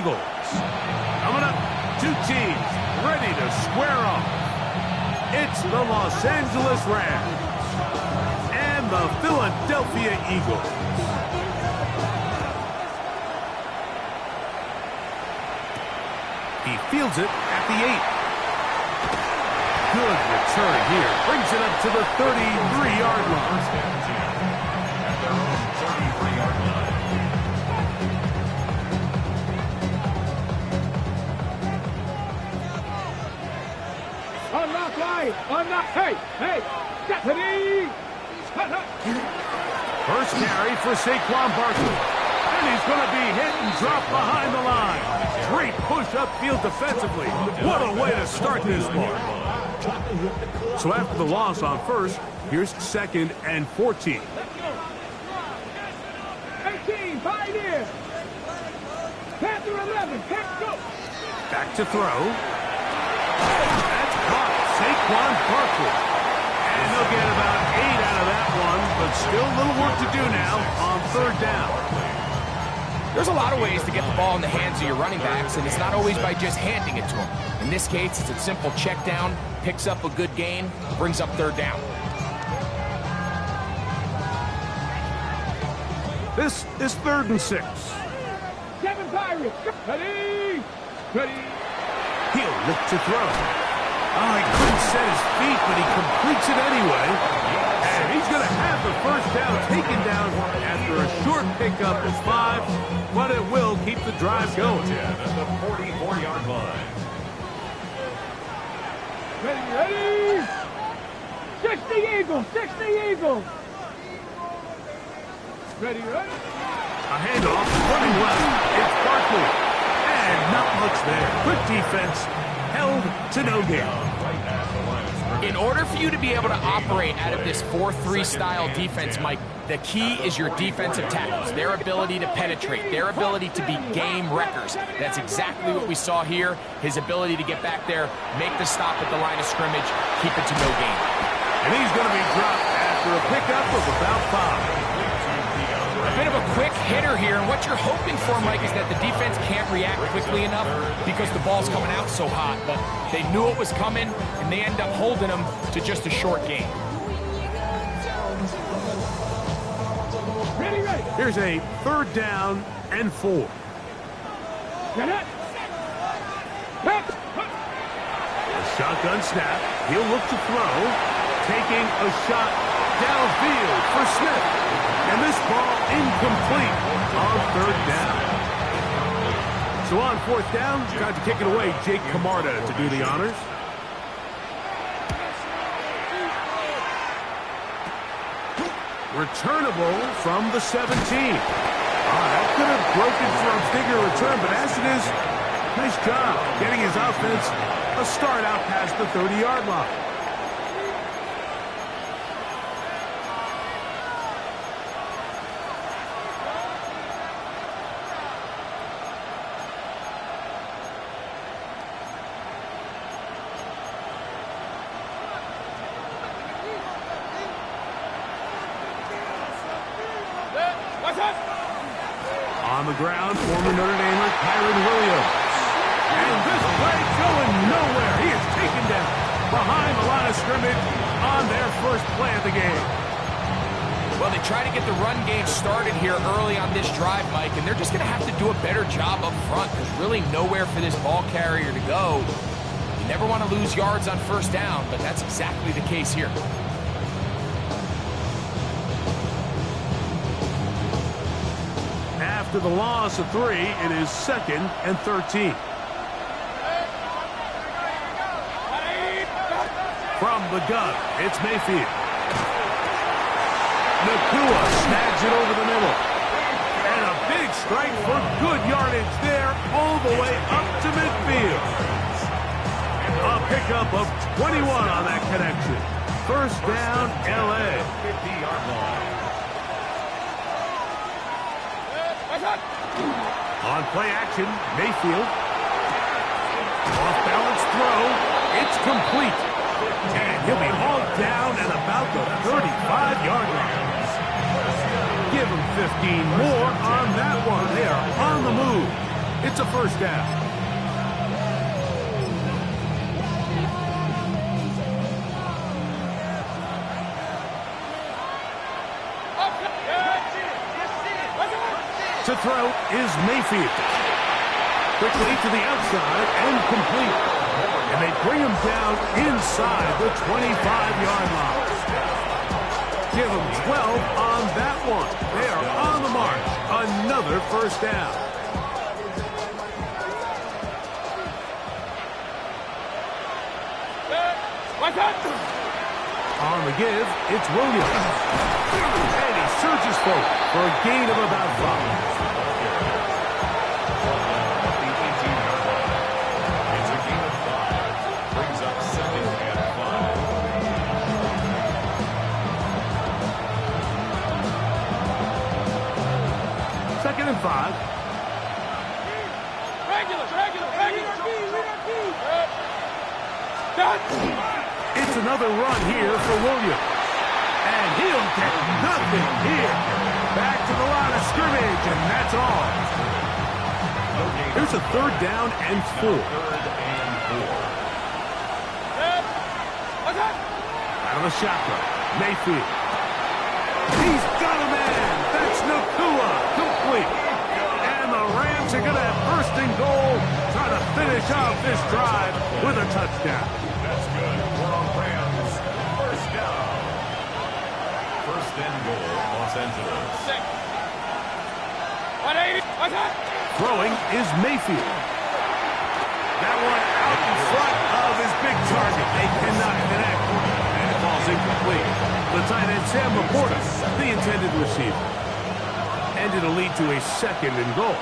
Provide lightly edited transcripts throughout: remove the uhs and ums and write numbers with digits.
Eagles. Coming up, two teams ready to square off. It's the Los Angeles Rams and the Philadelphia Eagles. He fields it at the 8. Good return here. Brings it up to the 33-yard line. At their own 33-yard line. On that line! On that! Hey! Stephanie! First carry for Saquon Barkley. And he's going to be hit and dropped behind the line. Great push upfield defensively. What a way to start this one. So after the loss on first, here's 2nd and 14. 18, pioneer! Panther 11, go! Back to throw. That's caught. Saquon Barkley. And they'll get about 8 out of that one, but still a little work to do now on 3rd down. There's a lot of ways to get the ball in the hands of your running backs, and it's not always by just handing it to them. In this case, it's a simple check down, picks up a good gain, brings up 3rd down. This is 3rd and 6. 7 Pirates! Ready! He'll look to throw. Oh, he couldn't set his feet, but he completes it anyway. And he's going to have the first down taken down after a short pickup of 5, but it will keep the drive going. At the 44-yard line. Ready! 60 Eagles! 60 Eagles! Ready? A handoff, running left. It's Barkley. And not much there. Good defense. Held to no gain. In order for you to be able to operate out of this 4-3 style defense, Mike, the key is your defensive tackles, their ability to penetrate, their ability to be game wreckers. That's exactly what we saw here. His ability to get back there, make the stop at the line of scrimmage, keep it to no gain. And he's going to be dropped after a pickup of about 5. A bit of a quick hitter here, and what you're hoping for, Mike, is that the defense can't react quickly enough because the ball's coming out so hot, but they knew it was coming, and they end up holding them to just a short gain. Ready! Here's a 3rd down and 4. Get it! A shotgun snap. He'll look to throw. Taking a shot downfield for Smith. And this ball incomplete on 3rd down. So on 4th down, tried to kick it away. Jake Camarda to do the honors. Returnable from the 17. That could have broken for a bigger return, but as it is, nice job getting his offense a start out past the 30-yard line. On the ground, former Notre Damer Kyren Williams. And this play going nowhere. He is taken down behind the line of scrimmage on their first play of the game. Well, they try to get the run game started here early on this drive, Mike, and they're just going to have to do a better job up front. There's really nowhere for this ball carrier to go. You never want to lose yards on 1st down, but that's exactly the case here. After the loss of 3, it is 2nd and 13. From the gun, it's Mayfield. Nakua snags it over the middle. And a big strike for good yardage there all the way up to midfield. A pickup of 21 on that connection. 1st down, L.A. 50-yard line. On play action, Mayfield. Off-balance throw. It's complete. And he'll be hauled down at about the 35-yard line. Give him 15 more on that one. They are on the move. It's a first down. To throw is Mayfield. Quickly to the outside and complete. And they bring him down inside the 25-yard line. Give them 12 on that one. They are on the march. Another first down. On the give, it's Williams. And he surges forward for a gain of about 5. It's a gain of 5. Brings up 2nd and 5. 2nd and 5. It's another run here for Williams. And he'll get nothing here. Back to the line of scrimmage, and that's all. Here's a 3rd down and 4. 3rd and 4. Out of the shotgun, Mayfield. He's got a man. That's Nacua. Complete. And the Rams are going to have 1st and goal, trying to finish off this drive with a touchdown. That's good for our Rams. 1st down. 1st and goal, Los Angeles. 180. Throwing is Mayfield. That one out in front of his big target. They cannot connect. And it falls incomplete. The tight end, Sam Laporta, the intended receiver. And it'll lead to a 2nd and goal.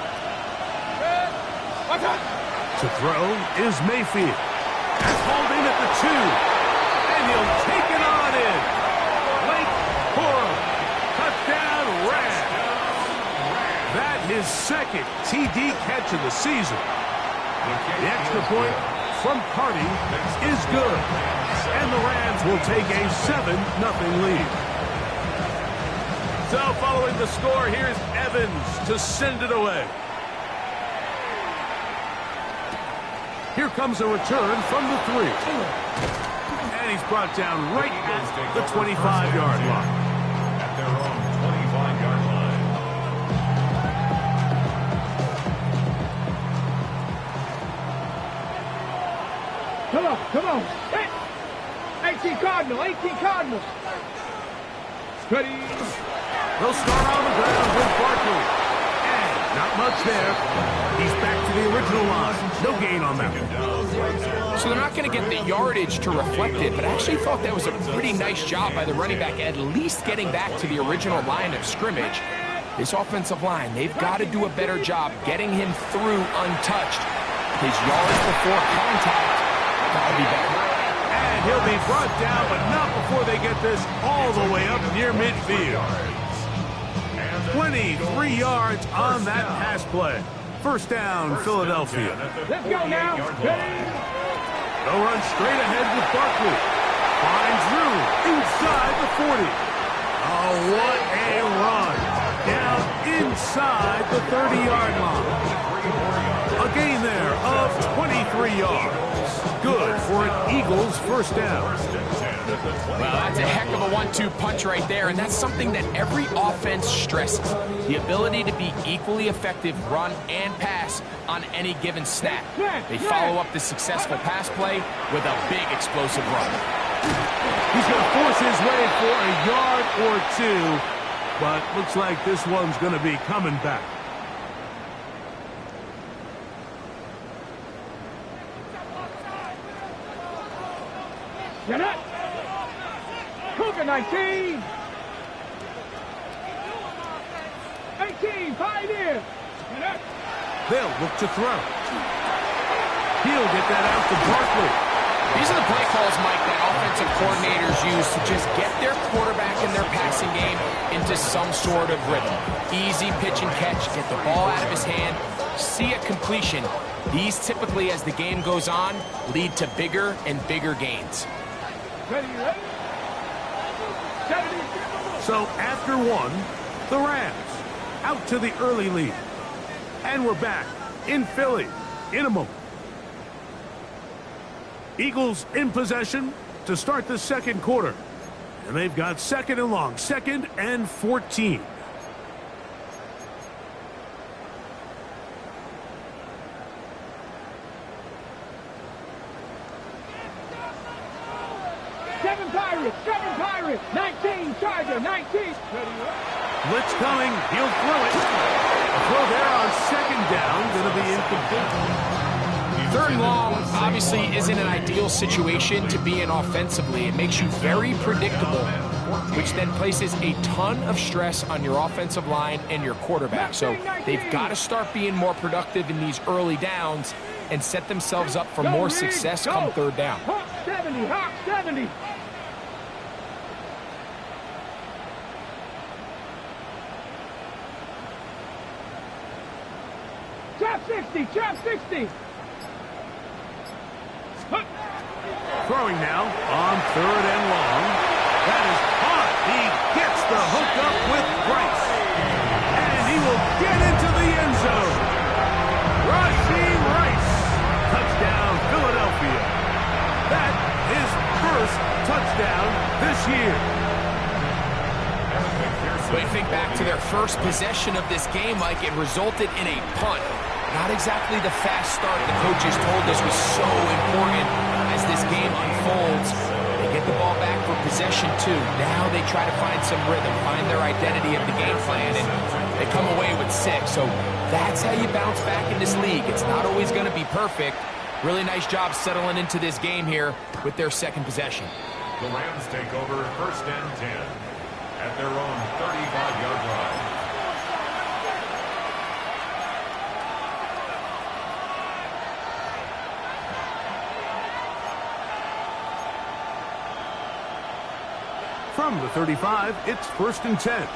To throw is Mayfield. That's hauled in at the 2. And he'll take it on in. Blake Corum. Touchdown, Rams. That his 2nd TD catch of the season. The extra point from Carty is good. And the Rams will take a 7-0 lead. So following the score, here's Evans to send it away. Here comes a return from the 3. And he's brought down right at the 25-yard line. At their own 25-yard line. Come on. Hit. 18 Cardinals. Steady. They'll start on the ground with Barkley. And not much there. He's back to the original line. No gain on that one. So they're not going to get the yardage to reflect it, but I actually thought that was a pretty nice job by the running back, at least getting back to the original line of scrimmage. This offensive line, they've got to do a better job getting him through untouched. His yards before contact got to be better. And he'll be brought down, but not before they get this all the way up near midfield. 23 yards on that pass play. 1st down, Philadelphia. Let's go now. They'll run straight ahead with Barkley. Finds room inside the 40. Oh, what a run. Down inside the 30-yard line. A gain there of 23 yards. Good for an Eagles 1st down. Well, that's a heck of a 1-2 punch right there, and that's something that every offense stresses. The ability to be equally effective run and pass on any given snap. They follow up the successful pass play with a big explosive run. He's going to force his way for a yard or 2, but looks like this one's going to be coming back. Get it. Cougar 19. 18, Pioneer. Get it. They'll look to throw. He'll get that out to Barkley. These are the play calls, Mike, that offensive coordinators use to just get their quarterback and their passing game into some sort of rhythm. Easy pitch and catch, get the ball out of his hand, see a completion. These typically, as the game goes on, lead to bigger and bigger gains. Ready? So after one, the Rams out to the early lead. And we're back in Philly in a moment. Eagles in possession to start the second quarter. And they've got second and long, 2nd and 14. Seven Pirates, 19, Charger, 19. Blitz coming, he'll throw it. A throw there on 2nd down, going to be incomplete. 3rd and long obviously isn't an ideal situation to be in offensively. It makes you very predictable, which then places a ton of stress on your offensive line and your quarterback. So they've got to start being more productive in these early downs and set themselves up for more success come 3rd down. Hawk 70, Hawk 70. Trap 60. Throwing now on 3rd and long. That is hot. He gets the hook up with Bryce. And he will get into the end zone. Rashee Rice. Touchdown, Philadelphia. That is first touchdown this year. But you think back to their first possession of this game, Mike, it resulted in a punt. Not exactly the fast start the coaches told us was so important as this game unfolds. They get the ball back for possession 2. Now they try to find some rhythm, find their identity of the game plan, and they come away with 6. So that's how you bounce back in this league. It's not always going to be perfect. Really nice job settling into this game here with their 2nd possession. The Rams take over 1st and 10 at their own 35-yard line. From the 35, it's 1st and 10.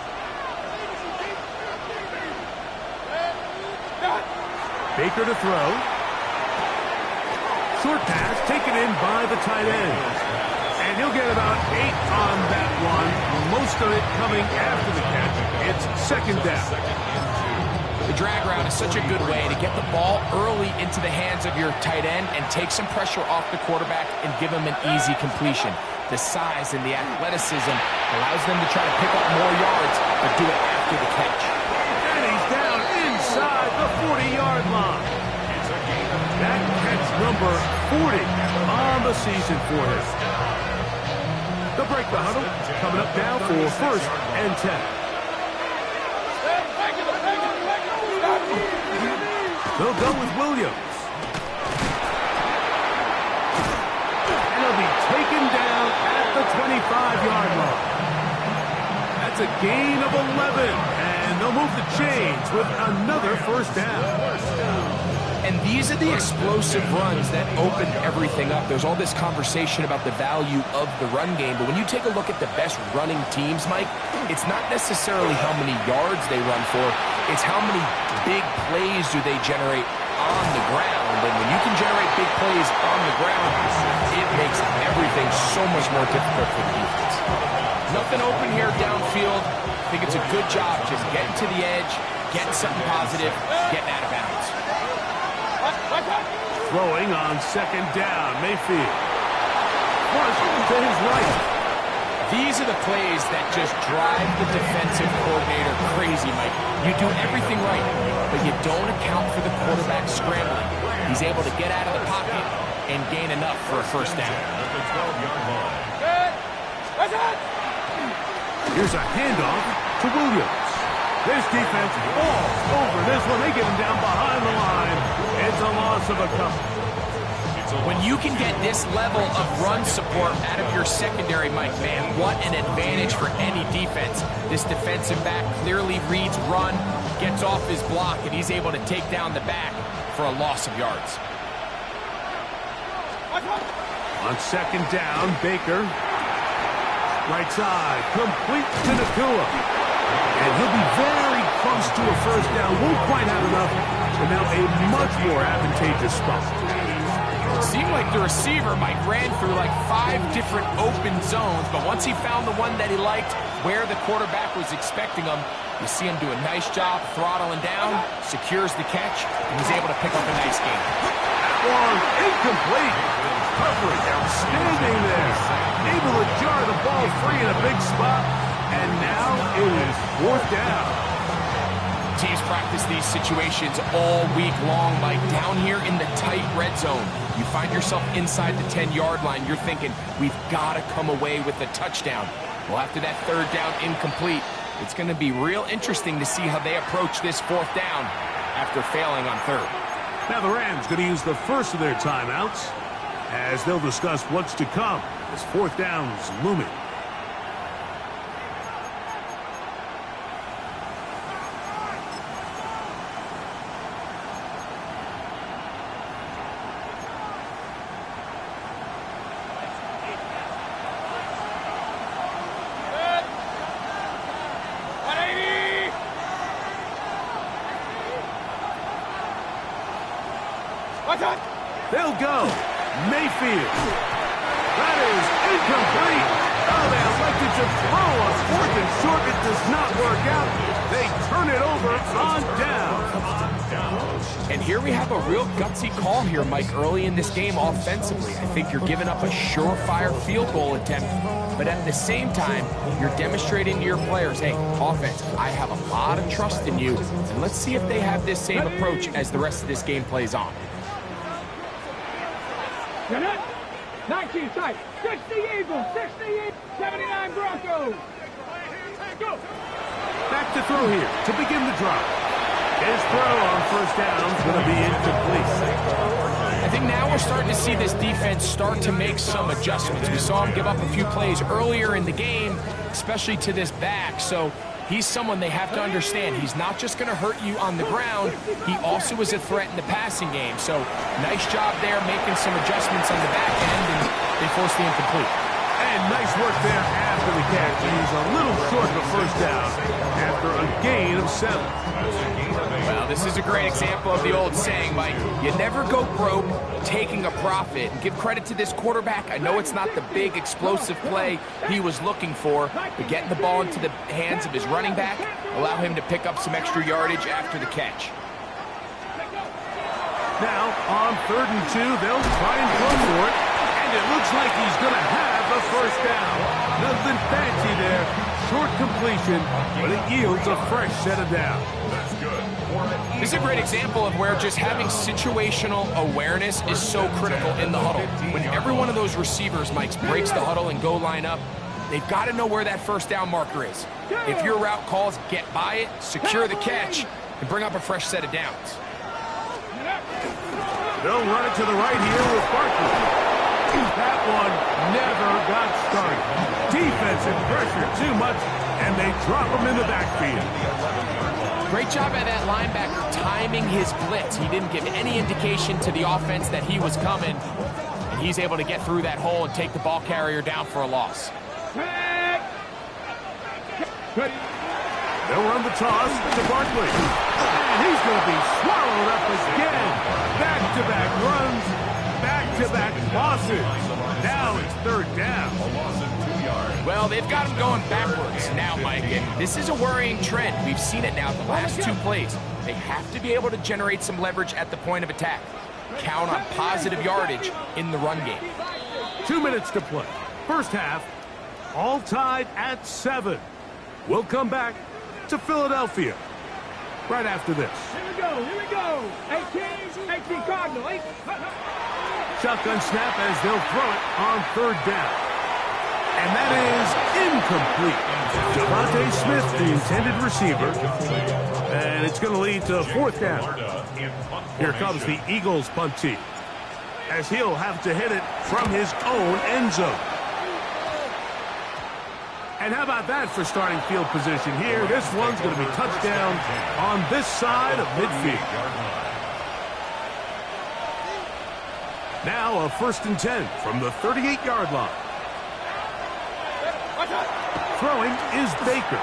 Baker to throw. Short pass taken in by the tight end. And he'll get about 8 on that one. Most of it coming after the catch. It's 2nd down. The drag route is such a good way to get the ball early into the hands of your tight end and take some pressure off the quarterback and give him an easy completion. The size and the athleticism allows them to try to pick up more yards, but do it after the catch. And he's down inside the 40-yard line. That catch number 40 on the season for him. They'll break the huddle, coming up now for 1st and 10. They'll go with Williams. And he'll be taken down at the 25-yard line. That's a gain of 11. And they'll move the chains with another 1st down. And these are the explosive runs that open everything up. There's all this conversation about the value of the run game, but when you take a look at the best running teams, Mike, it's not necessarily how many yards they run for, it's how many big plays do they generate on the ground. And when you can generate big plays on the ground, it makes everything so much more difficult for the defense. Nothing open here downfield. I think it's a good job just getting to the edge, getting something positive, getting out of bounds. Throwing on 2nd down, Mayfield. Flush to his right. These are the plays that just drive the defensive coordinator crazy, Mike. You do everything right, but you don't account for the quarterback scrambling. He's able to get out of the pocket and gain enough for a 1st down. Here's a handoff to Williams. This defense falls over this one. They get him down behind the line. It's a loss of a couple. When you can get this level of run support out of your secondary, Mike, man, what an advantage for any defense. This defensive back clearly reads run, gets off his block, and he's able to take down the back for a loss of yards. On 2nd down, Baker. Right side, complete to Nacua. And he'll be very close to a 1st down. Won't quite have enough, but now a much more advantageous spot. Seemed like the receiver, Mike, ran through like 5 different open zones, but once he found the one that he liked, where the quarterback was expecting him, you see him do a nice job throttling down, secures the catch, and he's able to pick up a nice game. That one incomplete. Coverage outstanding there. Able to jar the ball free in a big spot, and now it is 4th down. Teams practice these situations all week long, Mike. Down here in the tight red zone, you find yourself inside the 10-yard line. You're thinking, we've got to come away with a touchdown. Well, after that 3rd down incomplete, it's going to be real interesting to see how they approach this 4th down after failing on 3rd. Now the Rams going to use the first of their timeouts as they'll discuss what's to come as 4th down's looming. They'll go. Mayfield. That is incomplete. Oh, they elected to throw on 4th and short. It does not work out. They turn it over on down. And here we have a real gutsy call here, Mike, early in this game offensively. I think you're giving up a surefire field goal attempt, but at the same time, you're demonstrating to your players, hey, offense, I have a lot of trust in you, and let's see if they have this same approach as the rest of this game plays on. 19 tight, 60 Eagles, 68, 79 Broncos. Go. Back to throw here to begin the drive. His throw on 1st down is going to be incomplete. I think now we're starting to see this defense start to make some adjustments. We saw him give up a few plays earlier in the game, especially to this back. So he's someone they have to understand. He's not just going to hurt you on the ground. He also is a threat in the passing game. So nice job there making some adjustments on the back end, and they forced the incomplete. And nice work there after the catch. He's a little short of a 1st down after a gain of 7. Well, this is a great example of the old saying, Mike. You never go broke taking a profit. And give credit to this quarterback. I know it's not the big explosive play he was looking for, but getting the ball into the hands of his running back allow him to pick up some extra yardage after the catch. Now, on 3rd and 2, they'll try and go for it. And it looks like he's going to have a 1st down. Nothing fancy there. Short completion, but it yields a fresh set of downs. This is a great example of where just having situational awareness is so critical in the huddle. When every one of those receivers, Mike, breaks the huddle and go line up, they've got to know where that 1st down marker is. If your route calls, get by it, secure the catch, and bring up a fresh set of downs. They'll run it to the right here with Barkley. That one never got started. Defensive pressure too much, and they drop him in the backfield. Great job by that linebacker timing his blitz. He didn't give any indication to the offense that he was coming, and he's able to get through that hole and take the ball carrier down for a loss. They'll run the toss to Barkley. And he's going to be swallowed up again. Back-to-back runs, back-to-back losses. Now it's 3rd down. Well, they've got him going backwards now, Mike, and this is a worrying trend. We've seen it now the last 2 plays. They have to be able to generate some leverage at the point of attack. Count on positive yardage in the run game. 2 minutes to play. 1st half, all tied at 7. We'll come back to Philadelphia right after this. Here we go. 18 Cardinal. Shotgun snap as they'll throw it on 3rd down. And that is incomplete. Devontae Smith, the intended receiver. And it's going to lead to 4th down. Here comes the Eagles punt team, as he'll have to hit it from his own end zone. And how about that for starting field position here? This one's going to be touchdown on this side of midfield. Now a 1st and 10 from the 38-yard line. Throwing is Baker.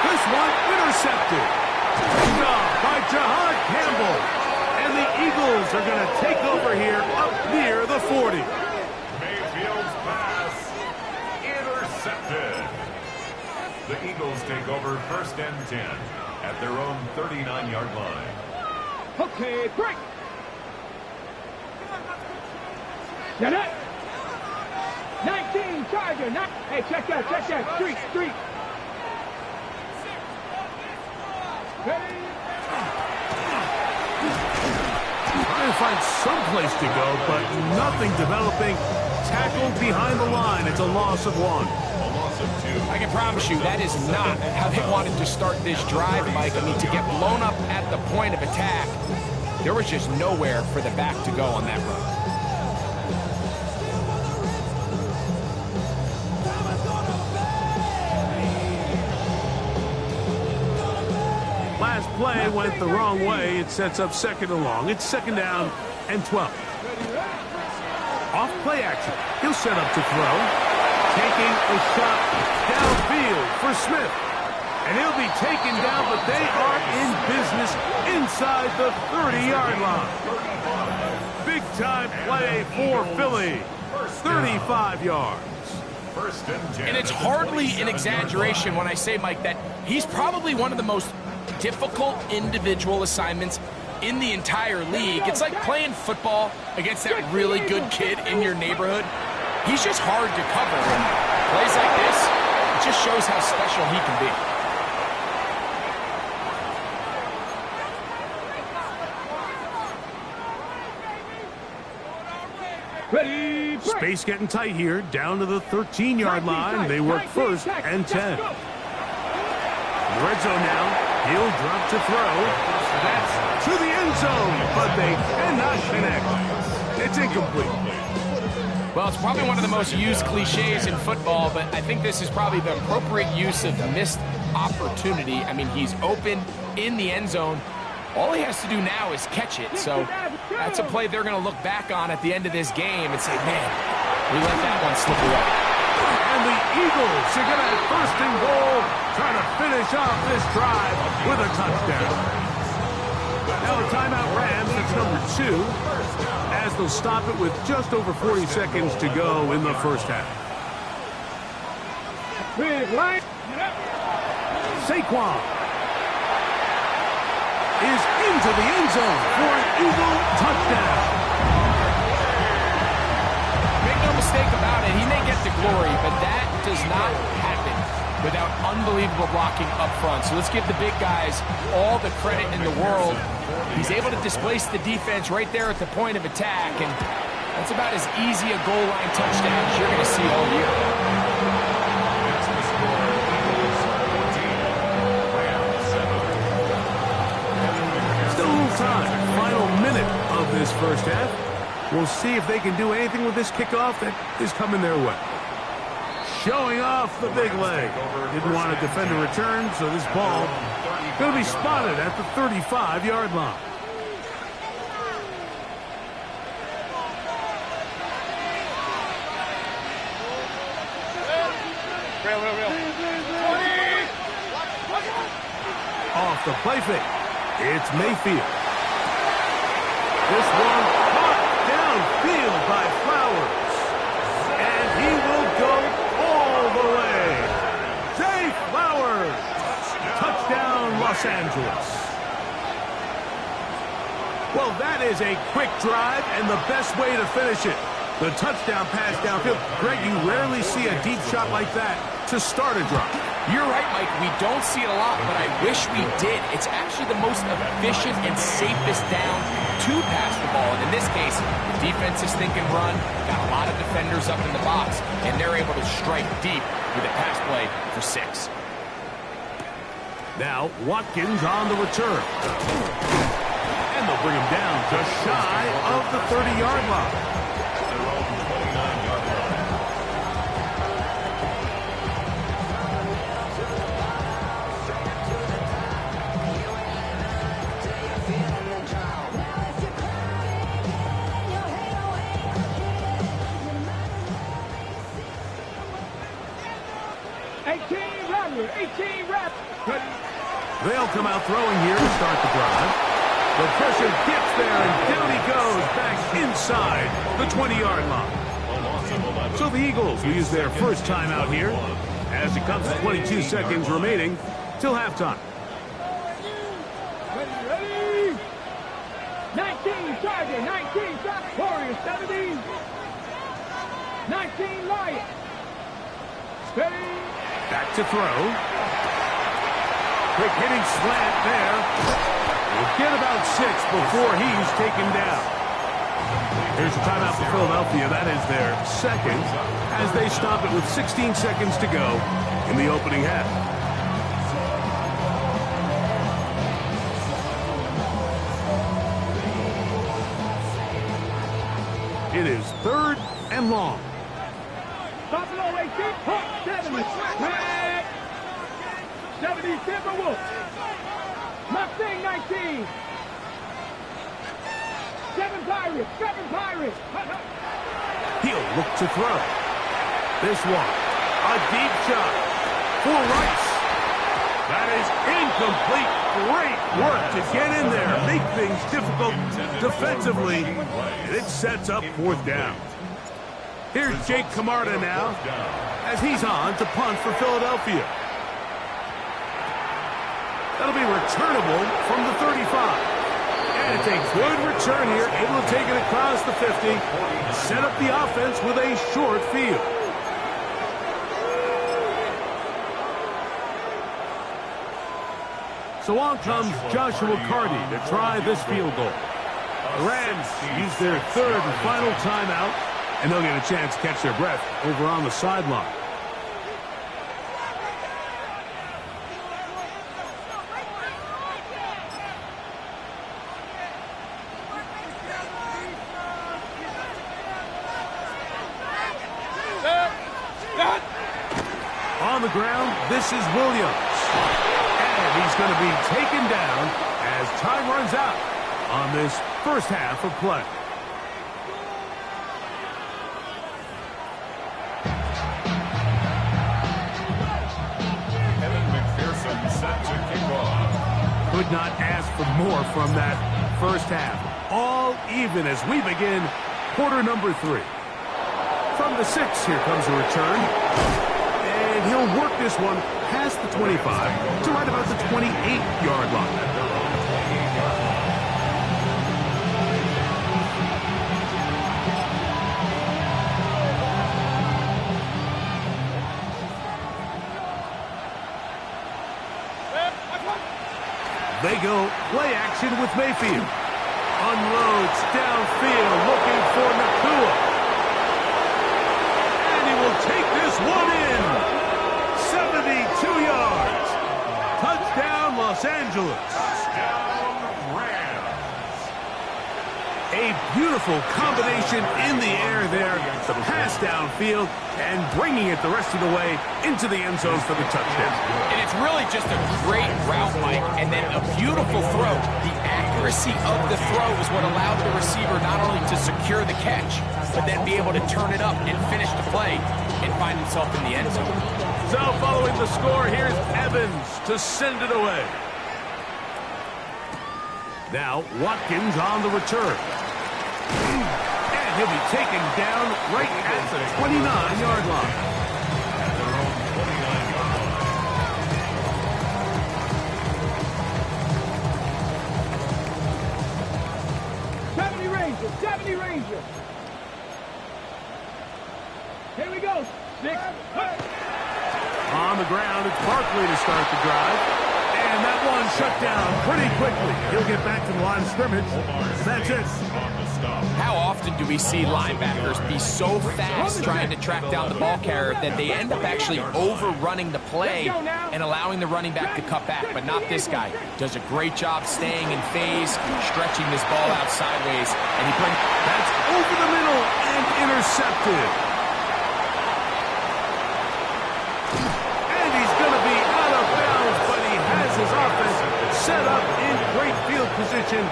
This one intercepted. Picked off by Jahad Campbell. And the Eagles Eagles are going to take over here up near the 40. Mayfield's pass intercepted. The Eagles take over 1st and 10 at their own 39-yard line. Okay, break. Now that 19 Charger. Hey, check that. Street. Ready? Trying to find some place to go, but nothing developing. Tackled behind the line. It's a loss of 1. A loss of 2. I can promise you that is not how they wanted to start this drive, Mike. I mean, to get blown up at the point of attack, there was just nowhere for the back to go on that run. Last play went the wrong way. It sets up 2nd and long. It's 2nd down and 12. Off play action. He'll set up to throw. Taking a shot downfield for Smith. And he'll be taken down, but they are in business inside the 30-yard line. Big time play for Philly. 35 yards. 1st and 10. And it's hardly an exaggeration when I say, Mike, that he's probably one of the most difficult individual assignments in the entire league. It's like playing football against that really good kid in your neighborhood. He's just hard to cover. And plays like this, it just shows how special he can be. Ready, break. Space getting tight here. Down to the 13-yard line. They work 1st and 10. Red zone now. He'll drop to throw. That's to the end zone, but they cannot connect. It's incomplete. Well, it's probably one of the most used cliches in football, but I think this is probably the appropriate use of missed opportunity. I mean, he's open in the end zone. All he has to do now is catch it. So that's a play they're going to look back on at the end of this game and say, man, we let that one slip away. And the Eagles are going to have 1st and goal, trying to finish off this drive with a touchdown. Now a timeout Rams, that's number 2, as they'll stop it with just over 40 seconds to go in the 1st half. Big line. Saquon is into the end zone for an Eagle touchdown. Make no mistake about it, he may get the glory, but that does not happen without unbelievable blocking up front. So let's give the big guys all the credit in the world. He's able to displace the defense right there at the point of attack, and that's about as easy a goal line touchdown as you're going to see all year. That's the score. Eagles 14, Rams 7. Still a little time. Final minute of this 1st half. We'll see if they can do anything with this kickoff that is coming their way. Showing off the big leg. Didn't want to defend a return, so this ball going to be spotted at the 35-yard line. Off the play fake. It's Mayfield. This one caught downfield by Flowers. And he will go all the way. Zay Flowers. Touchdown, Los Angeles. Well, that is a quick drive and the best way to finish it. The touchdown pass downfield. Greg, you rarely see a deep shot like that to start a drive. You're right, Mike. We don't see it a lot, but I wish we did. It's actually the most efficient and safest down to pass the ball. And in this case, the defense is thinking run, got a lot of defenders up in the box, and they're able to strike deep with a pass play for 6. Now, Watkins on the return. And they'll bring him down just shy of the 30-yard line. Their own 29-yard line. They'll They'll come out throwing here to start the drive. The pressure gets there, and down he goes back inside the 20-yard line. So the Eagles will use their first timeout here as it comes to 22 seconds remaining till halftime. Ready? 19 Charger, 19 Warriors, 70. 19 Lions. Steady. Back to throw. Quick hitting slant there. We'll get about 6 before he's taken down. Here's a timeout for Philadelphia. That is their second as they stop it with 16 seconds to go in the opening half. It is 3rd and long. Buffalo 18, Hawk 70. Red. 70 Timberwolves. Mustang 19. 7 Pirates, 7 Pirates. He'll look to throw. This one, a deep shot for Rice. That is incomplete. Great work to get in there, make things difficult defensively, and it sets up 4th down. Here's Jake Camarda now, as he's on to punt for Philadelphia. That'll be returnable from the 35. And it's a good return here, able to take it across the 50, set up the offense with a short field. So on comes Joshua Carty to try this field goal. The Rams use their 3rd and final timeout, and they'll get a chance to catch their breath over on the sideline. On the ground, this is Williams. And he's going to be taken down as time runs out on this first half of play. Kevin McPherson set to kick off. Could not ask for more from that first half. All even as we begin quarter number 3. From the 6, here comes a return. And he'll work this one past the 25 to right about the 28-yard line. They go play action with Mayfield. Unloads downfield looking for Nacua. And he will take this one in. 72 yards. Touchdown, Los Angeles. Touchdown, Rams. A beautiful combination in the air there. The pass downfield and bringing it the rest of the way into the end zone for the touchdown. And it's really just a great route, Mike, and then a beautiful throw. The accuracy of the throw is what allowed the receiver not only to secure the catch, but then be able to turn it up and finish the play and find himself in the end zone. So following the score, here's Evans to send it away. Now Watkins on the return. And he'll be taken down right at the 29-yard line. At their own 29-yard line. 70 Rangers, 70 Rangers. Here we go. 6. On the ground, it's Barkley to start the drive. And that one shut down pretty quickly. He'll get back to the line of scrimmage. That's it. How often do we see linebackers be so fast trying to track down the ball carrier that they end up actually overrunning the play and allowing the running back to cut back, but not this guy. Does a great job staying in phase, stretching this ball out sideways, and he brings... That's over the middle and intercepted. And he's going to be out of bounds, but he has his offense set up in great field position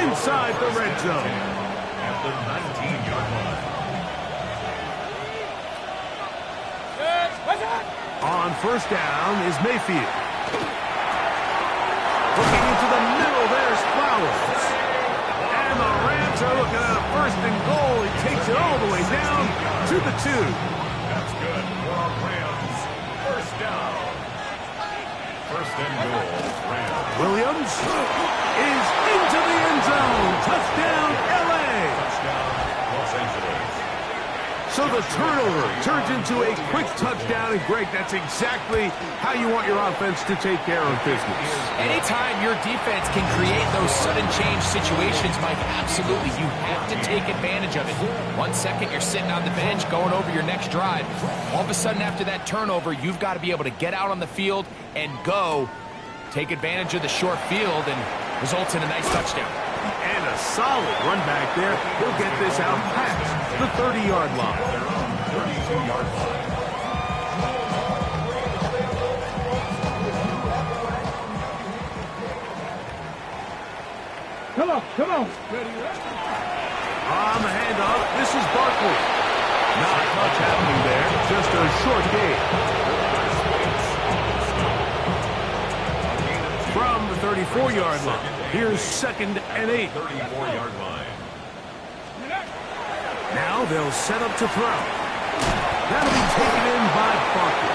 inside the red zone. At the 19-yard line. On first down is Mayfield. Looking into the middle, there's Flowers. Powers. And the Rams are looking at a 1st and goal. He takes it all the way down to the 2. That's good for our Rams. 1st down. 1st and goal, Rams. Williams is into the end zone. Touchdown, L.A. Touchdown, Los Angeles. So the turnover turns into a quick touchdown. And, Greg, that's exactly how you want your offense to take care of business. Anytime your defense can create those sudden change situations, Mike, absolutely, you have to take advantage of it. 1 second, you're sitting on the bench going over your next drive. All of a sudden, after that turnover, you've got to be able to get out on the field and go. Take advantage of the short field and results in a nice touchdown. And a solid run back there. He'll get this out past the 30-yard line. Their own 32-yard line. Come on, come on. On the handoff, this is Barkley. Not much happening there, just a short gain. From the 34-yard line, here's 2nd and 8. 34-yard line. Now they'll set up to throw. That'll be taken in by Barkley.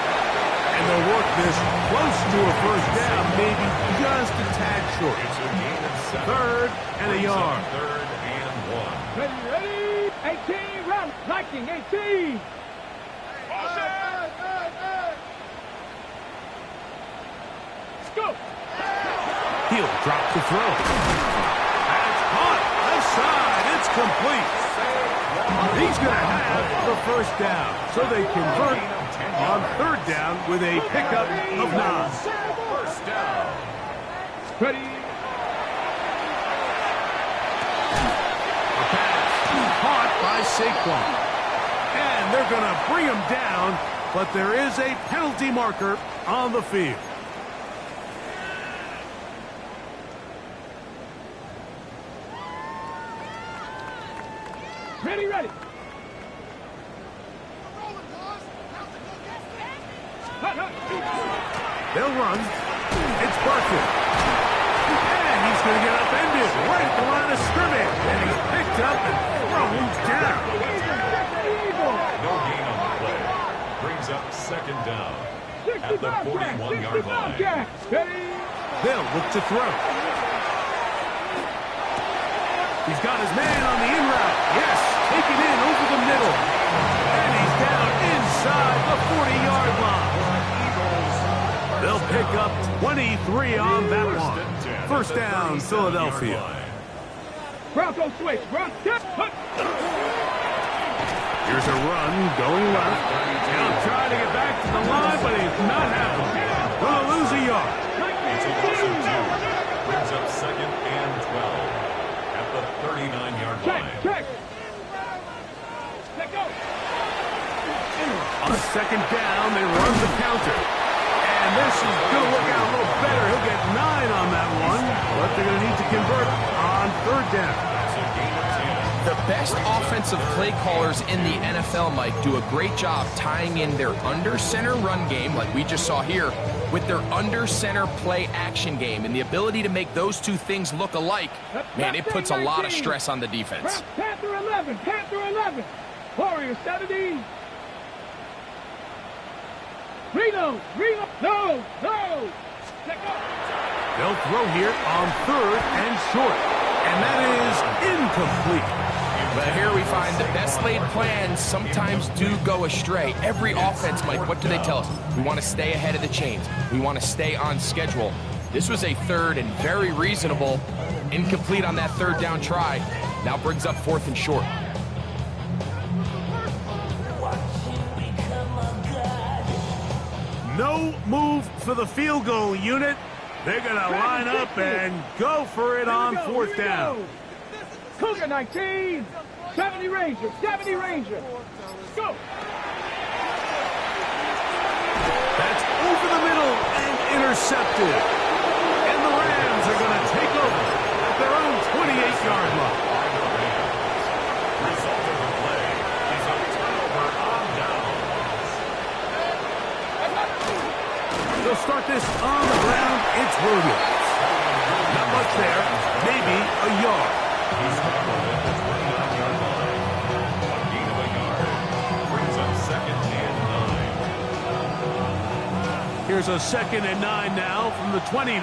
And they'll work this close to a 1st down, maybe just a tad short. It's a gain of 7. 3rd and a yard. 3rd and 1. Ready, 18, run, Viking, 18. Let's go. He'll drop the throw. That's caught. Left side. It's complete. He's going to have the 1st down. So they convert on 3rd down with a pickup of 9. 1st down. Ready. A pass caught by Saquon. And they're going to bring him down, but there is a penalty marker on the field. Ready, ready. They'll run. It's Barkley. And he's going to get upended right at the line of scrimmage. And he's picked up and thrown down. No gain on the play. Brings up 2nd down at the 41-yard line. They'll look to throw. He's got his man on the in route. Yes, taken in over the middle. And he's down inside the 40-yard line. They'll pick up 23 on that one. 1st down, Philadelphia. Bronco switch. Here's a run going left. He'll try to get back to the line, but he's not happening. Will lose a yard. It's a loss of 2. Brings up 2nd and 12 at the 39-yard line. Check. Let go. On 2nd down, they run the counter. And this is going to work out a little better. He'll get 9 on that one, but they're going to need to convert on 3rd down. That's a gain of 10. The best offensive play callers in the NFL, Mike, do a great job tying in their under-center run game, like we just saw here, with their under-center play action game. And the ability to make those two things look alike, man, it puts a lot of stress on the defense. Panther 11. Warrior 70. Reload. No. Let go. They'll throw here on 3rd and short. And that is incomplete. But here we find the best laid plans sometimes do go astray. Every offense, Mike, what do they tell us? We want to stay ahead of the chains. We want to stay on schedule. This was a 3rd and very reasonable. Incomplete on that 3rd down try. Now brings up 4th and short. No move for the field goal unit. They're going to line up and go for it on 4th down. Cougar 19. 70 Ranger. Go. That's over the middle and intercepted. And the Rams are going to take over at their own 28-yard line. Result of the play is a turnover on downs. They'll start this on the ground. It's Williams. Not much there. Maybe Here's a 2nd and 9 now from the 29.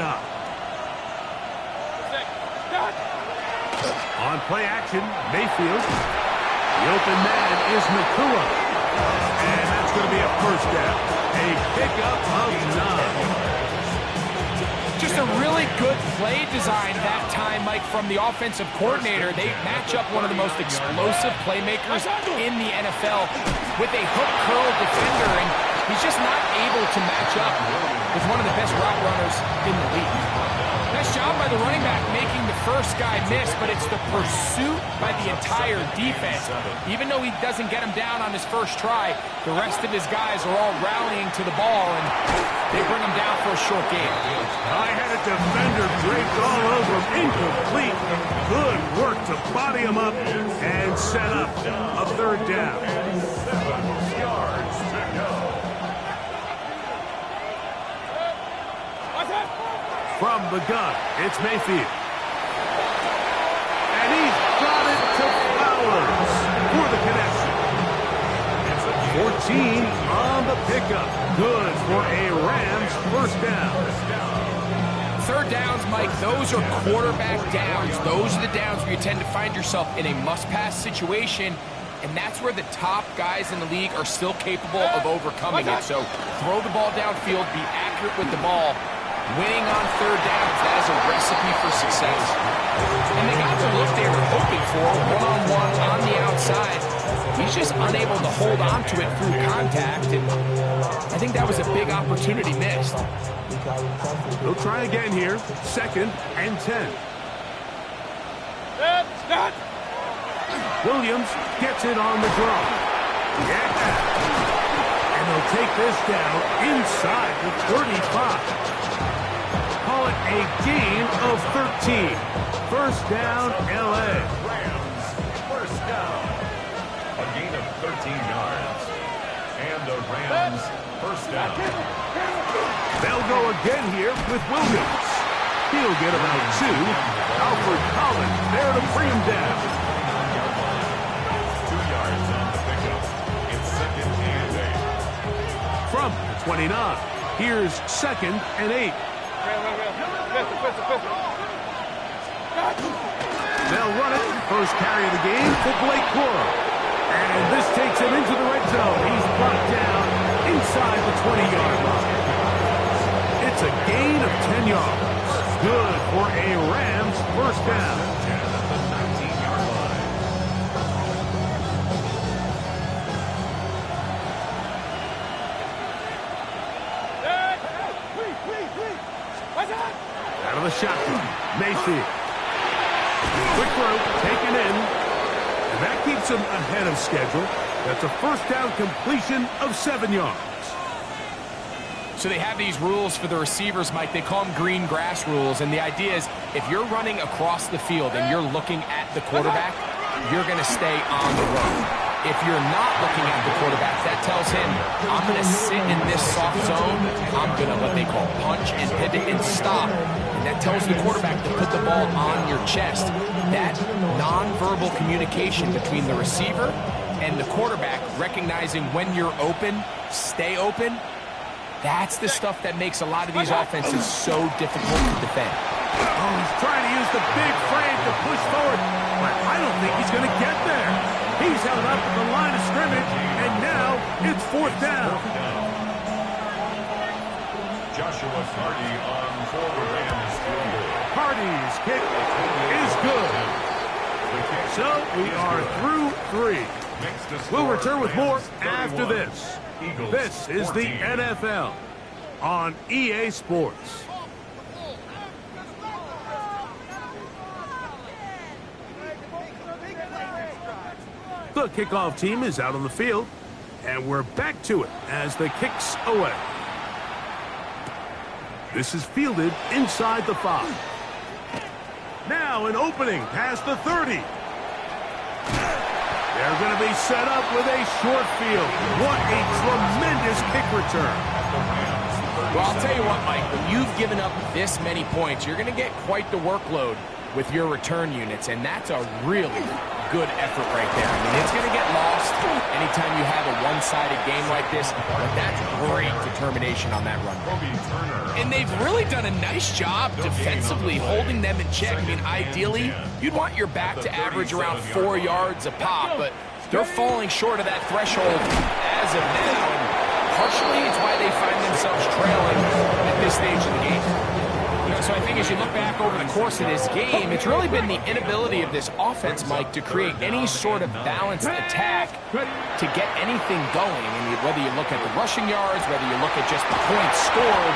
On play action, Mayfield. The open man is Nacua. And that's going to be a first down. A pickup of 9. Just a really good play design that time, Mike, from the offensive coordinator. They match up one of the most explosive playmakers in the NFL with a hook curl defender, and he's just not able to match up with one of the best route runners in the league. Nice job by the running back making the first guy miss, but it's the pursuit by the entire defense. Even though he doesn't get him down on his first try, the rest of his guys are all rallying to the ball, and they bring him down for a short game. I had a defender draped all over him, incomplete. Good work to body him up and set up a 3rd down. 7 yards to go. From the gun, it's Mayfield. And he's got it to Flowers for the connection. 14 on the pickup. Good for a Rams first down. 3rd downs, Mike, those are quarterback downs. Those are the downs where you tend to find yourself in a must-pass situation, and that's where the top guys in the league are still capable of overcoming it. So throw the ball downfield, be accurate with the ball. Winning on 3rd downs, that is a recipe for success. And they got the look they were hoping for, one-on-one on the outside. He's just unable to hold on to it through contact, and I think that was a big opportunity missed. They'll try again here, 2nd and 10. Williams gets it on the draw. Yeah! And they'll take this down inside the 35. Call it a gain of 13. First down, L.A. Rams, first down. A gain of 13 yards. And the Rams, first down. They'll go again here with Williams. He'll get about 2. Alfred Collins there to bring him down. 2 yards on the pickup. It's 2nd and 8. From the 29, here's 2nd and 8. They'll run it. First carry of the game to Blake Corum. And this takes him into the red zone. He's brought down inside the 20-yard line. It's a gain of 10 yards. Good for a Rams first down. At the 19-yard line. Out of the shotgun, Mayfield. Quick throw, taken in. And that keeps him ahead of schedule. That's a first down completion of 7 yards. So they have these rules for the receivers, Mike. They call them green grass rules. And the idea is if you're running across the field and you're looking at the quarterback, you're going to stay on the road. If you're not looking at the quarterback, that tells him, I'm going to sit in this soft zone. I'm going to what they call punch and pivot and stop. And that tells the quarterback to put the ball on your chest. That nonverbal communication between the receiver and the quarterback, recognizing when you're open, stay open, that's the stuff that makes a lot of these offenses so difficult to defend. Oh, he's trying to use the big frame to push forward, but I don't think he's going to get there. He's held up at the line of scrimmage, and now it's 4th down. Joshua Hardy on for the Rams field goal. Hardy's kick is good. So we are through 3. We'll return with more after this. This is the NFL on EA Sports. The kickoff team is out on the field, and we're back to it as the kick's away. This is fielded inside the 5. Now an opening past the 30. They're going to be set up with a short field. What a tremendous kick return. Well, I'll tell you what, Mike, when you've given up this many points, you're going to get quite the workload. with your return units, and that's a really good effort right there. I mean, it's going to get lost anytime you have a one-sided game like this, but that's great determination on that run. And they've really done a nice job defensively holding them in check. I mean, ideally, you'd want your back to average around 4 yards a pop, but they're falling short of that threshold as of now, and partially it's why they find themselves trailing at this stage of the game. So I think as you look back over the course of this game, it's really been the inability of this offense, Mike, to create any sort of balanced attack to get anything going. I mean, whether you look at the rushing yards, whether you look at just the points scored,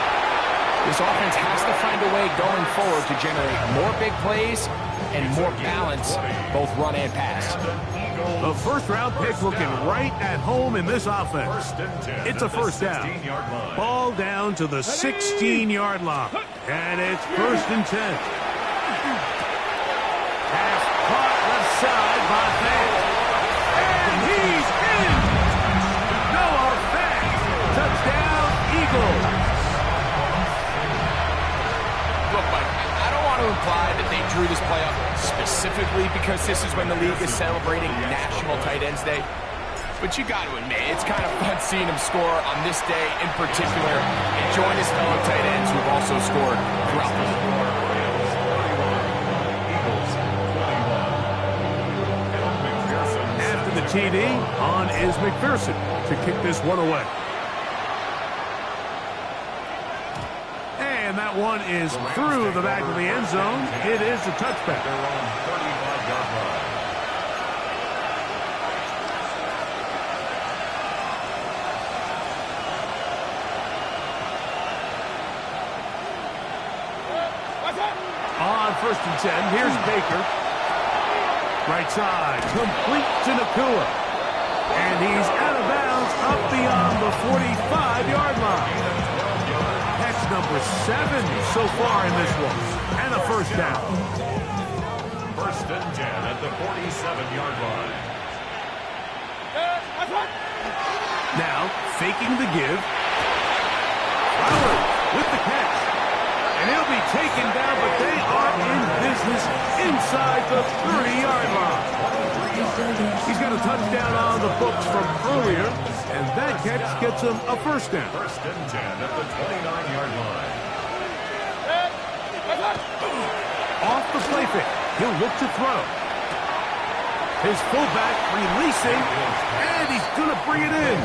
this offense has to find a way going forward to generate more big plays and more balance, both run and pass. The first-round pick looking right at home in this offense. It's a first down. Ball down to the 16-yard line. And it's 1st and 10. Pass caught left side by Fant. And he's in! Noah Fant. Touchdown, Eagles. Look, Mike, I don't want to imply that they drew this play up specifically because this is when the league is celebrating National Tight Ends Day. But you got to admit, it's kind of fun seeing him score on this day in particular and join his fellow tight ends who have also scored throughout the league. After the TD, on is McPherson to kick this one away. And that one is through the back of the end zone. It is a touchback. On 1st and 10, here's Baker. Right side, complete to Nacua. And he's out of bounds up beyond the 45-yard line. That's number 7 so far in this one. And a first down. 1st and 10 at the 47-yard line. Now, faking the give. Flowers with the catch. And he'll be taken down, but they are in business inside the 30-yard line. He's got a touchdown on the books from earlier, and that catch gets him a first down. 1st and 10 at the 29-yard line. Off the play fake, he'll look to throw. His fullback releasing, and he's going to bring it in.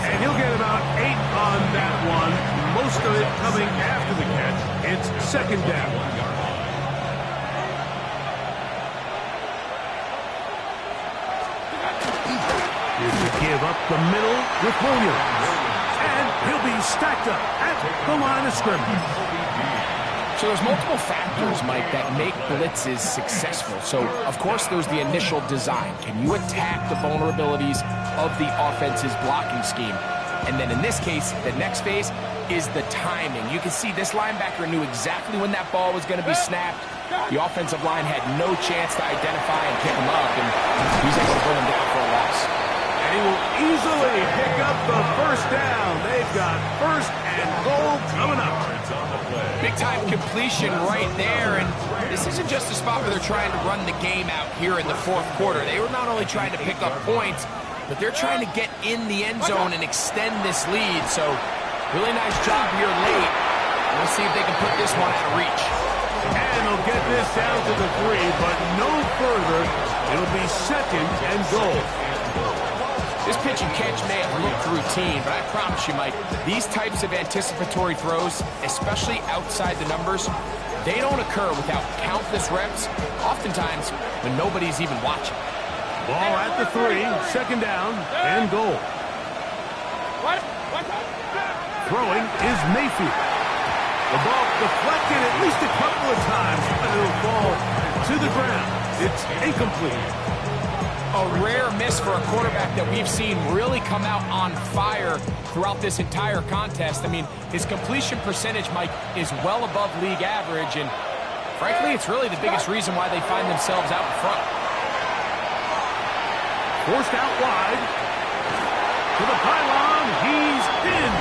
And he'll get about 8 on that one. Most of it coming after the catch. It's 2nd down. Here's the give up the middle with Williams. And he'll be stacked up at the line of scrimmage. So there's multiple factors, Mike, that make blitzes successful. So, of course, there's the initial design. Can you attack the vulnerabilities of the offense's blocking scheme? And then in this case, the next phase is the timing. You can see this linebacker knew exactly when that ball was going to be snapped. The offensive line had no chance to identify and pick him up, and he's able to bring him down for a loss. And he will easily pick up the first down. They've got 1st and goal coming up. Big-time completion right there, and this isn't just a spot where they're trying to run the game out here in the 4th quarter. They were not only trying to pick up points, but they're trying to get in the end zone and extend this lead. So, really nice job here late. We'll see if they can put this one out of reach. And they'll get this down to the 3, but no further. It'll be 2nd and goal. This pitch and catch may have looked routine, but I promise you, Mike, these types of anticipatory throws, especially outside the numbers, they don't occur without countless reps, oftentimes when nobody's even watching. Ball at the 3, 2nd down and goal. Throwing is Mayfield. The ball deflected at least a couple of times, but it'll fall to the ground. It's incomplete. A rare miss for a quarterback that we've seen really come out on fire throughout this entire contest. I mean, his completion percentage, Mike, is well above league average, and frankly, it's really the biggest reason why they find themselves out in front. Forced out wide. To the pylon, he's in.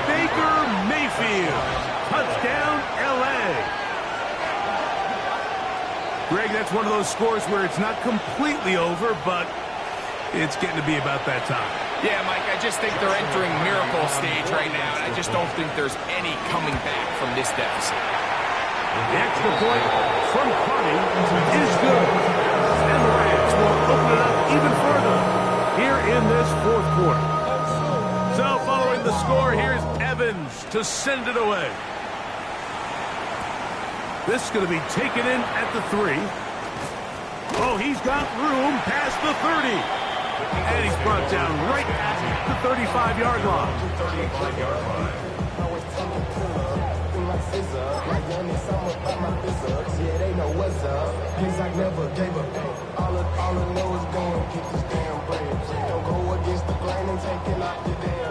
Baker Mayfield. Touchdown, L.A. that's one of those scores where it's not completely over, but it's getting to be about that time. Yeah, Mike, I just think they're entering miracle stage right now, and I just don't think there's any coming back from this deficit. The extra point from Carney is good. And the Rams will open it up even further here in this fourth quarter. So following the score, here's Evans to send it away. This is going to be taken in at the 3. Oh, he's got room past the 30. And he's brought down right at the 35-yard line. 35-yard line.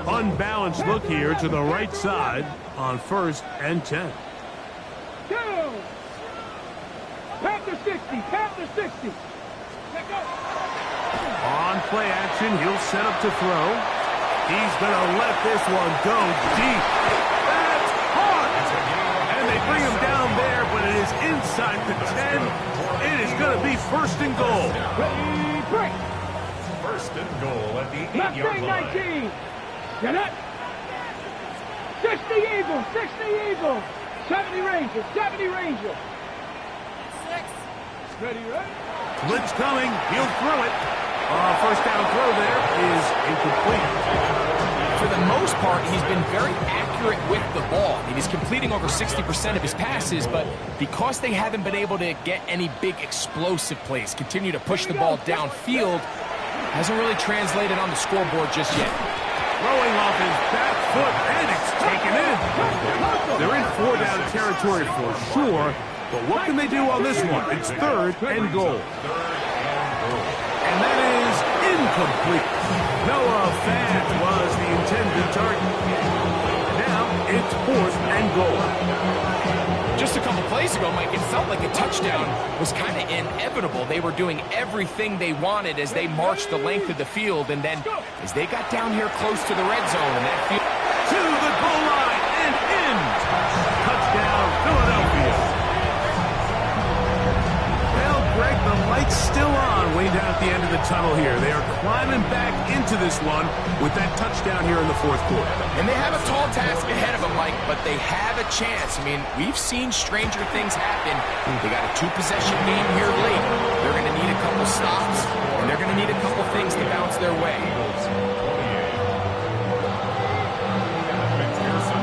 Unbalanced look here to the right side on 1st and 10. Go! Panther 60, Panther 60. Let go. On play action, he'll set up to throw. He's going to let this one go deep. That's hard! And they bring him down there, but it is inside the 10. It is going to be 1st and goal. Ready, break. 1st and goal at the 8-yard Mustang line. 19. Get it. 60 Eagles, 60 Eagles. 70 Rangers, 70 Rangers. 6. Ready, right? Blitz coming. He'll throw it. First down throw there is incomplete. For the most part, he's been very accurate with the ball. I mean, he's completing over 60% of his passes, but because they haven't been able to get any big explosive plays, continue to push the ball downfield, hasn't really translated on the scoreboard just yet. Throwing off his back foot, and it's taken in. They're in 4-down territory for sure, but what can they do on this one? It's 3rd and goal. And that is incomplete. Noah Fant was the intended target. Now it's 4th and goal. Just a couple plays ago, Mike, it felt like a touchdown was kind of inevitable. They were doing everything they wanted as they marched the length of the field, and then as they got down here close to the red zone, and that field to the goal line and in. Touchdown, Philadelphia. Well, Greg, the light's still on way down at the end of the tunnel here. They are climbing back into this one with that touchdown here in the 4th quarter. And they have a tall task ahead of them, Mike, but they have a chance. I mean, we've seen stranger things happen. They got a 2-possession game here late. They're going to need a couple stops, and they're going to need a couple things to bounce their way.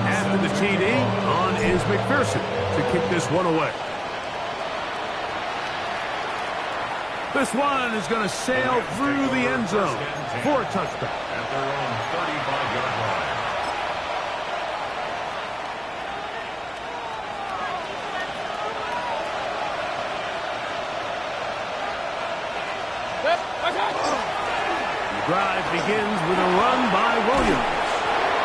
After the TD, on is McPherson to kick this one away. This one is going to sail through the end zone for a touchdown. At their own 35-yard line. The drive begins with a run by Williams.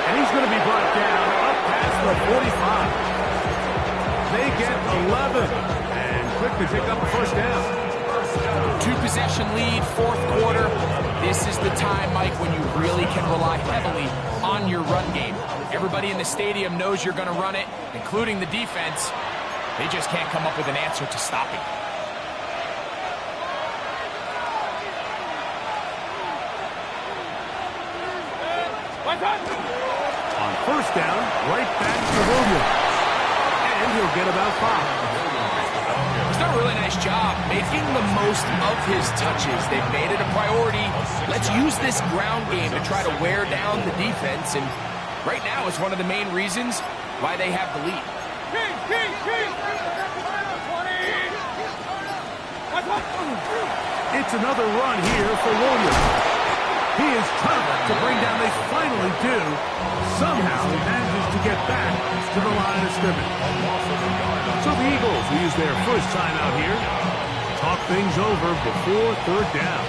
And he's going to be brought down up past the 45. They get 11 and quickly pick up a 1st down. 2-possession lead, 4th quarter. This is the time, Mike, when you really can rely heavily on your run game. Everybody in the stadium knows you're going to run it, including the defense. They just can't come up with an answer to stop it. On 1st down, right back to Williams. And he'll get about 5. He's done a really nice job making the most of his touches. They've made it a priority. Let's use this ground game to try to wear down the defense. And right now it's one of the main reasons why they have the lead. It's another run here for Williams. He is tough to bring down. They finally do. Somehow he manages to get back to the line of scrimmage. So the Eagles will use their first timeout here. Talk things over before 3rd down.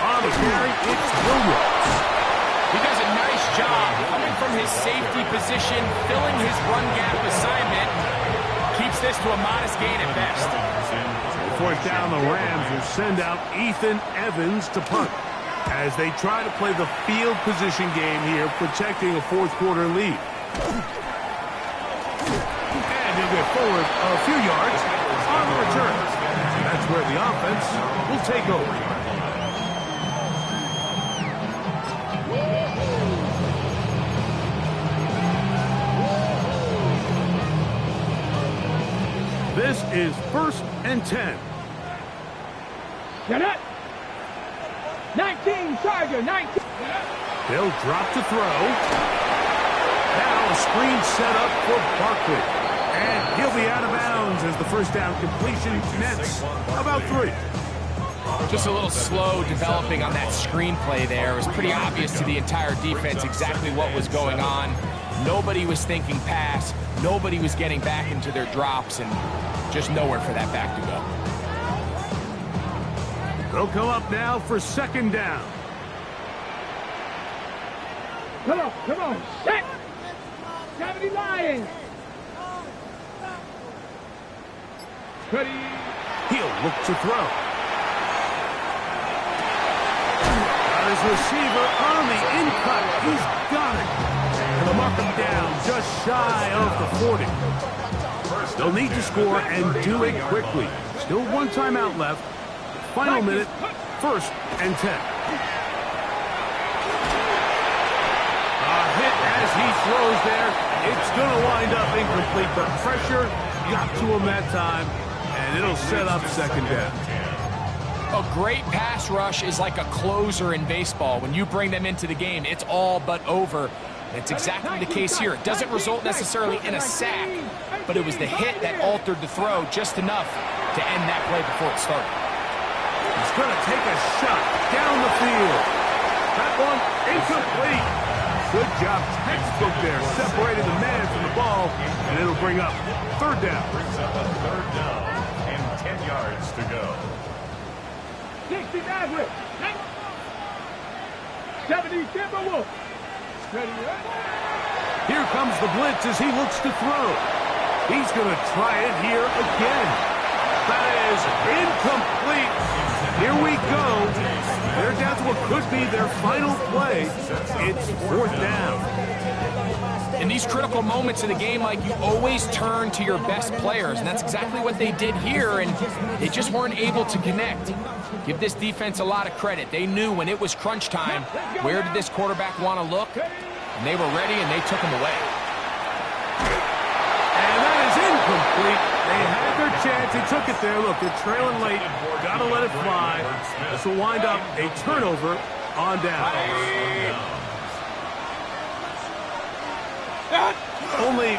On the carry, it's Williams. He does a nice job coming from his safety position, filling his run gap assignment, Keeps this to a modest gain at best. Fourth down, the Rams will send out Ethan Evans to punt as they try to play the field position game here, protecting a fourth-quarter lead. And he'll get forward a few yards on the return. That's where the offense will take over. This is 1st and 10. Get it. 19, Charger, 19. They'll drop to throw. Now a screen set up for Barkley. And he'll be out of bounds as the first down completion nets about 3. Just a little slow developing on that screenplay there. It was pretty obvious to the entire defense exactly what was going on. Nobody was thinking pass. Nobody was getting back into their drops, and just nowhere for that back to go. They'll come up now for 2nd down. Come on, set. 70 Lions. Ready. He'll look to throw. Got his receiver on the in-cut. He's got it. And they'll mark him down just shy of the 40. They'll need to score and do it quickly. Still 1 timeout left. Final minute, 1st and 10. A hit as he throws there. It's going to wind up incomplete, but pressure got to him that time, and it'll set up 2nd down. A great pass rush is like a closer in baseball. When you bring them into the game, it's all but over. And it's exactly the case here. It doesn't result necessarily in a sack, but it was the hit that altered the throw just enough to end that play before it started. He's going to take a shot down the field. That one incomplete. Good job, textbook there. Separated the man from the ball, and it'll bring up 3rd down. Brings up a 3rd down and 10 yards to go. 60 Maverick. 70 Timberwolves. Ready. Here comes the blitz as he looks to throw. He's going to try it here again. That is incomplete. Here we go. They're down to what could be their final play. It's 4th down. In these critical moments in the game, Mike, you always turn to your best players, and that's exactly what they did here, and they just weren't able to connect. Give this defense a lot of credit. They knew when it was crunch time, where did this quarterback want to look? And they were ready, and they took him away. And that is incomplete. They had their chance. They took it there. Look, they're trailing late. Got to let it fly. This will wind up a turnover on down. Only